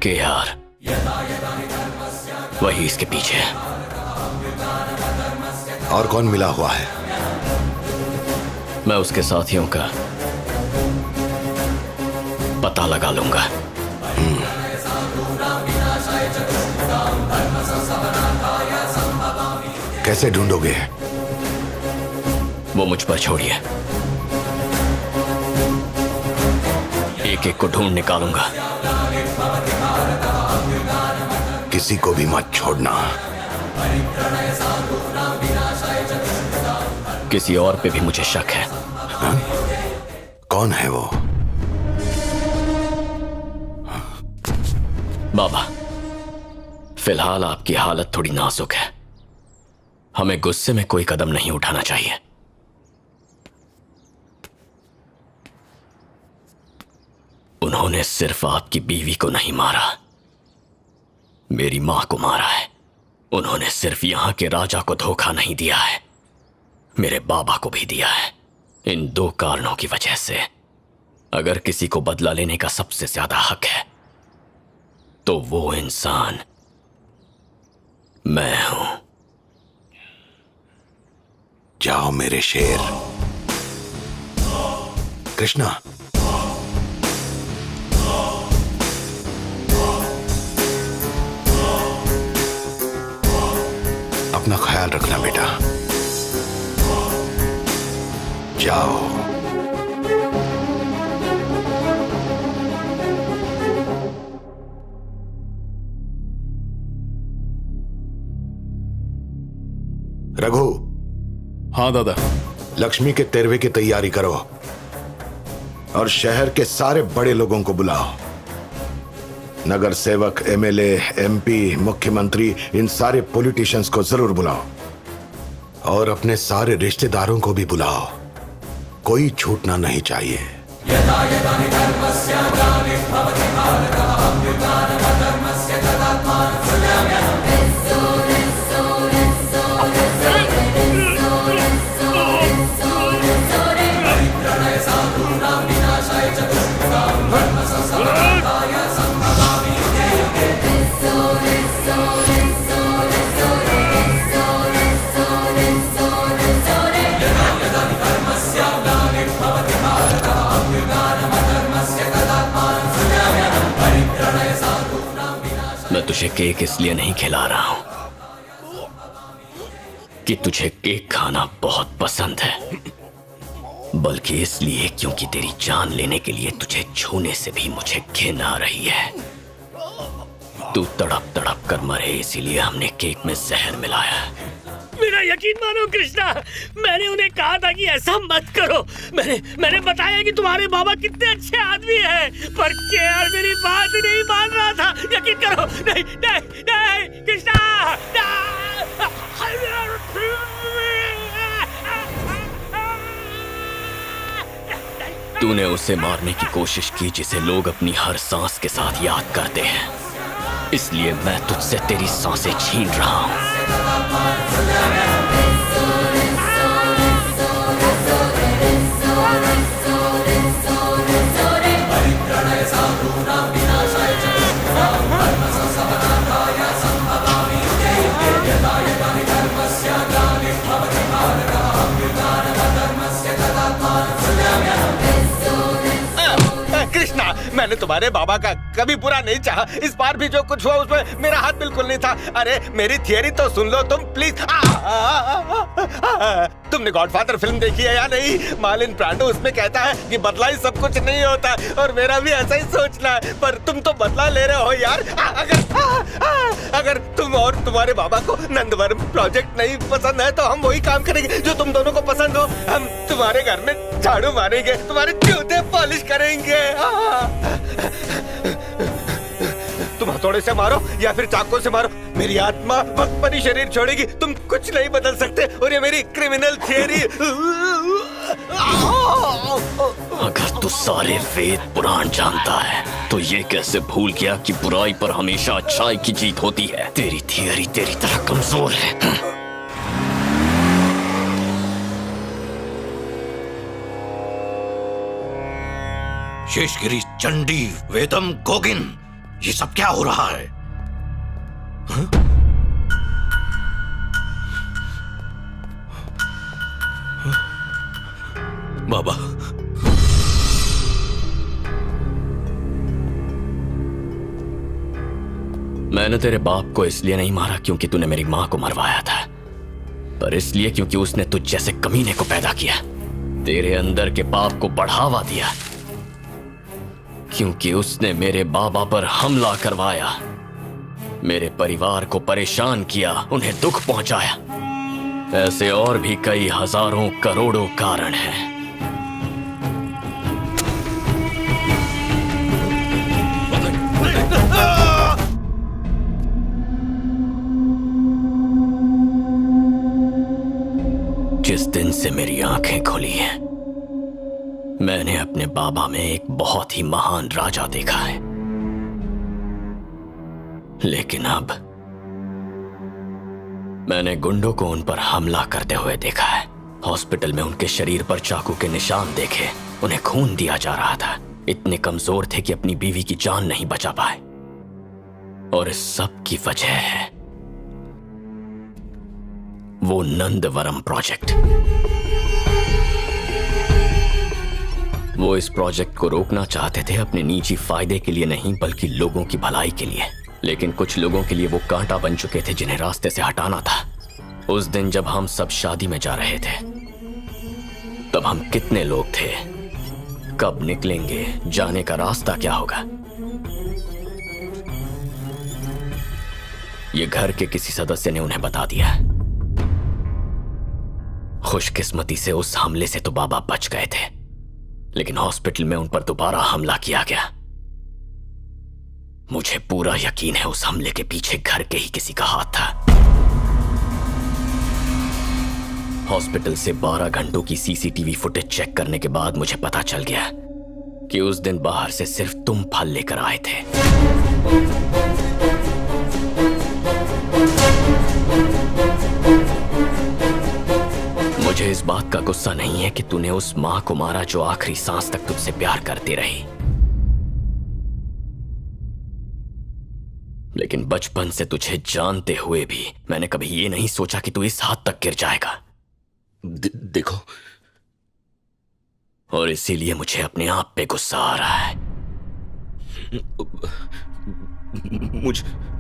K R, वही इसके पीछे है। और कौन मिला हुआ है? मैं उसके साथियों का पता लगा लूंगा। कैसे ढूंढोगे? वो मुझ पर छोड़िए, एक एक को ढूंढ निकालूंगा। किसी को भी मत छोड़ना। किसी और पे भी मुझे शक है। हा? कौन है वो? बाबा, फिलहाल आपकी हालत थोड़ी नाजुक है। हमें गुस्से में कोई कदम नहीं उठाना चाहिए। उन्होंने सिर्फ आपकी बीवी को नहीं मारा, मेरी मां को मारा है। उन्होंने सिर्फ यहां के राजा को धोखा नहीं दिया है, मेरे बाबा को भी दिया है। इन दो कारणों की वजह से अगर किसी को बदला लेने का सबसे ज्यादा हक है तो वो इंसान मैं हूं। जाओ मेरे शेर। कृष्णा, अपना ख्याल रखना बेटा। जाओ। रघु। हाँ दादा। लक्ष्मी के तेरवे की तैयारी करो और शहर के सारे बड़े लोगों को बुलाओ। नगर सेवक, एमएलए, एमपी, मुख्यमंत्री, इन सारे पॉलिटिशियंस को जरूर बुलाओ और अपने सारे रिश्तेदारों को भी बुलाओ। कोई छूटना नहीं चाहिए। मैं तुझे केक इसलिए नहीं खिला रहा हूं कि तुझे केक खाना बहुत पसंद है, बल्कि इसलिए क्योंकि तेरी जान लेने के लिए तुझे छूने से भी मुझे घिन आ रही है। तू तड़प तड़प कर मरे, इसीलिए हमने केक में जहर मिलाया है। मेरा यकीन मानो कृष्णा, मैंने उन्हें कहा था कि ऐसा मत करो। मैंने बताया कि तुम्हारे बाबा कितने अच्छे आदमी हैं, पर केआर मेरी बात ही नहीं मान रहा था। यकीन करो। नहीं नहीं नहीं कृष्णा, तूने उसे मारने की कोशिश की जिसे लोग अपनी हर सांस के साथ याद करते हैं, इसलिए मैं तुझसे तेरी सांसें छीन रहा हूं। कृष्णा, मैंने तुम्हारे बाबा का कभी बुरा नहीं चाहा। इस बार भी जो कुछ हुआ उसमें मेरा हाथ बिल्कुल नहीं था। अरे मेरी थियरी तो सुन लो तुम प्लीज। तुमने गॉडफादर फिल्म देखी है या नहीं? मार्लिन ब्रांडो उसमें कहता है कि बदला ही सब कुछ नहीं होता, और मेरा भी ऐसा ही सोचना है। पर तुम तो बदला ले रहे हो यार। अगर तुम और तुम्हारे बाबा को नंदवर्म प्रोजेक्ट नहीं पसंद है तो हम वही काम करेंगे जो तुम दोनों को पसंद हो। हम तुम्हारे घर में झाड़ू मारेंगे, तुम्हारे जूते पॉलिश करेंगे। तुम हथौड़े से मारो या फिर चाकू से मारो, मेरी आत्मा वक्त पर ही शरीर छोड़ेगी। तुम कुछ नहीं बदल सकते, और ये मेरी क्रिमिनल थियरी। अगर तू सारे वेद पुराण जानता है तो ये कैसे भूल गया कि बुराई पर हमेशा अच्छाई की जीत होती है? तेरी थियरी तेरी तरह कमजोर है। शेषगिरी चंडी वेदम गोगिन, ये सब क्या हो रहा है? बाबा, मैंने तेरे बाप को इसलिए नहीं मारा क्योंकि तूने मेरी मां को मरवाया था, पर इसलिए क्योंकि उसने तुझ जैसे कमीने को पैदा किया, तेरे अंदर के पाप को बढ़ावा दिया, क्योंकि उसने मेरे बाबा पर हमला करवाया, मेरे परिवार को परेशान किया, उन्हें दुख पहुंचाया। ऐसे और भी कई हजारों करोड़ों कारण हैं। जिस दिन से मेरी आंखें खुली हैं, मैंने अपने बाबा में एक बहुत ही महान राजा देखा है, लेकिन अब मैंने गुंडों को उन पर हमला करते हुए देखा है। हॉस्पिटल में उनके शरीर पर चाकू के निशान देखे, उन्हें खून दिया जा रहा था, इतने कमजोर थे कि अपनी बीवी की जान नहीं बचा पाए। और इस सब की वजह है वो नंदवरम प्रोजेक्ट। वो इस प्रोजेक्ट को रोकना चाहते थे, अपने निजी फायदे के लिए नहीं बल्कि लोगों की भलाई के लिए। लेकिन कुछ लोगों के लिए वो कांटा बन चुके थे जिन्हें रास्ते से हटाना था। उस दिन जब हम सब शादी में जा रहे थे, तब हम कितने लोग थे, कब निकलेंगे, जाने का रास्ता क्या होगा। ये घर के किसी सदस्य ने उन्हें बता दिया। खुशकिस्मती से उस हमले से तो बाबा बच गए थे, लेकिन हॉस्पिटल में उन पर दोबारा हमला किया गया। मुझे पूरा यकीन है उस हमले के पीछे घर के ही किसी का हाथ था। हॉस्पिटल से 12 घंटों की सीसीटीवी फुटेज चेक करने के बाद मुझे पता चल गया कि उस दिन बाहर से सिर्फ तुम फल लेकर आए थे। मुझे इस बात का गुस्सा नहीं है कि तूने उस मां को मारा जो आखिरी सांस तक तुझसे प्यार करती रही, लेकिन बचपन से तुझे जानते हुए भी मैंने कभी ये नहीं सोचा कि तू इस हद तक गिर जाएगा। देखो, और इसीलिए मुझे अपने आप पे गुस्सा आ रहा है। मुझे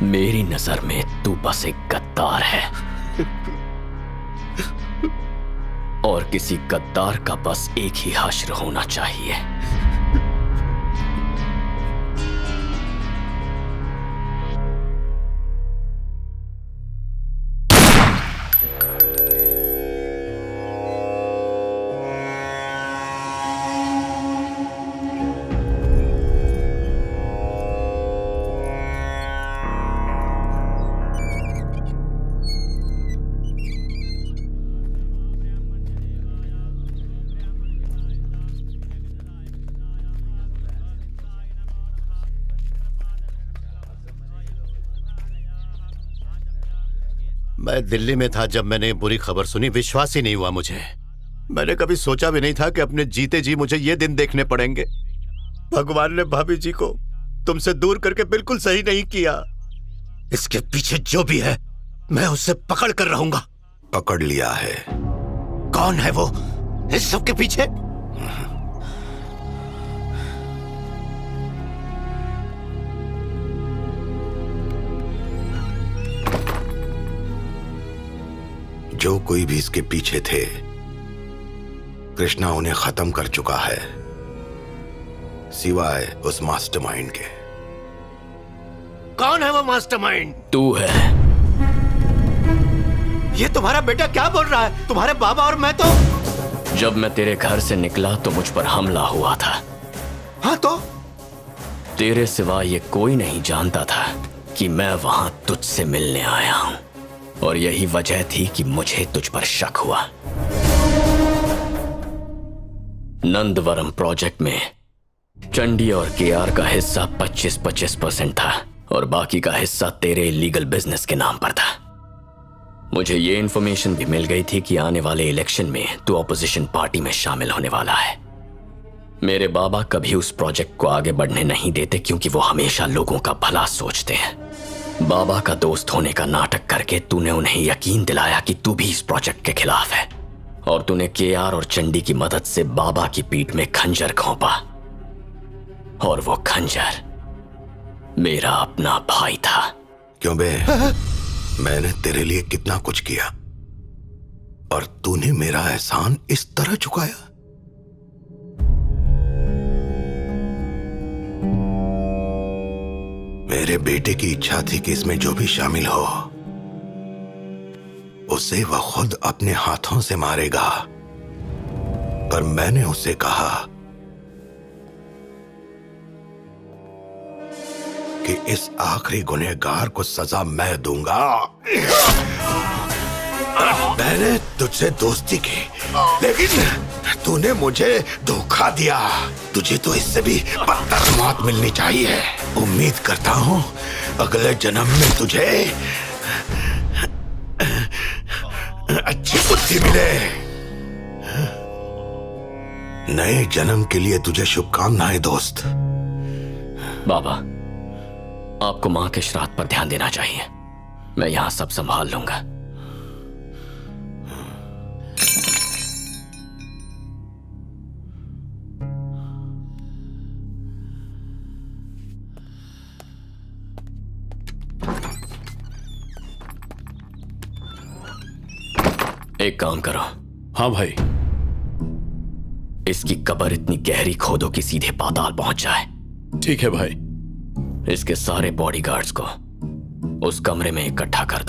मेरी नजर में तू बस एक गद्दार है, और किसी गद्दार का बस एक ही हश्र होना चाहिए। मैं दिल्ली में था जब मैंने बुरी खबर सुनी। विश्वास ही नहीं हुआ मुझे। मैंने कभी सोचा भी नहीं था कि अपने जीते जी मुझे ये दिन देखने पड़ेंगे। भगवान ने भाभी जी को तुमसे दूर करके बिल्कुल सही नहीं किया। इसके पीछे जो भी है मैं उससे पकड़ कर रहूंगा। पकड़ लिया है। कौन है वो इस सब के पीछे? जो कोई भी इसके पीछे थे, कृष्णा उन्हें खत्म कर चुका है, सिवाय उस मास्टरमाइंड के। कौन है वो मास्टरमाइंड? तू है। ये तुम्हारा बेटा क्या बोल रहा है? तुम्हारे बाबा और मैं तो। जब मैं तेरे घर से निकला तो मुझ पर हमला हुआ था। हाँ तो? तेरे सिवा ये कोई नहीं जानता था कि मैं वहां तुझसे मिलने आया हूं, और यही वजह थी कि मुझे तुझ पर शक हुआ। नंदवरम प्रोजेक्ट में चंडी और केआर का हिस्सा 25-25% था। और बाकी का हिस्सा तेरे इलीगल बिजनेस के नाम पर था। मुझे ये इन्फॉर्मेशन भी मिल गई थी कि आने वाले इलेक्शन में तू ऑपोजिशन पार्टी में शामिल होने वाला है। मेरे बाबा कभी उस प्रोजेक्ट को आगे बढ़ने नहीं देते क्योंकि वो हमेशा लोगों का भला सोचते हैं। बाबा का दोस्त होने का नाटक करके तूने उन्हें यकीन दिलाया कि तू भी इस प्रोजेक्ट के खिलाफ है, और तूने केआर और चंडी की मदद से बाबा की पीठ में खंजर घोंपा, और वो खंजर मेरा अपना भाई था। क्यों बे? मैंने तेरे लिए कितना कुछ किया और तूने मेरा एहसान इस तरह चुकाया। मेरे बेटे की इच्छा थी कि इसमें जो भी शामिल हो उसे वह खुद अपने हाथों से मारेगा, पर मैंने उसे कहा कि इस आखिरी गुनहगार को सजा मैं दूंगा। मैंने तुझसे दोस्ती की, लेकिन तूने मुझे धोखा दिया। तुझे तो इससे भी बदतर मौत मिलनी चाहिए। उम्मीद करता हूं अगले जन्म में तुझे अच्छी बुद्धि मिले। नए जन्म के लिए तुझे शुभकामनाएं दोस्त। बाबा, आपको मां के श्राद्ध पर ध्यान देना चाहिए। मैं यहां सब संभाल लूंगा। एक काम करो। हाँ भाई। इसकी कब्र इतनी गहरी खोदो कि सीधे पाताल पहुंच जाए। ठीक है भाई। इसके सारे बॉडीगार्ड्स को उस कमरे में इकट्ठा कर दो।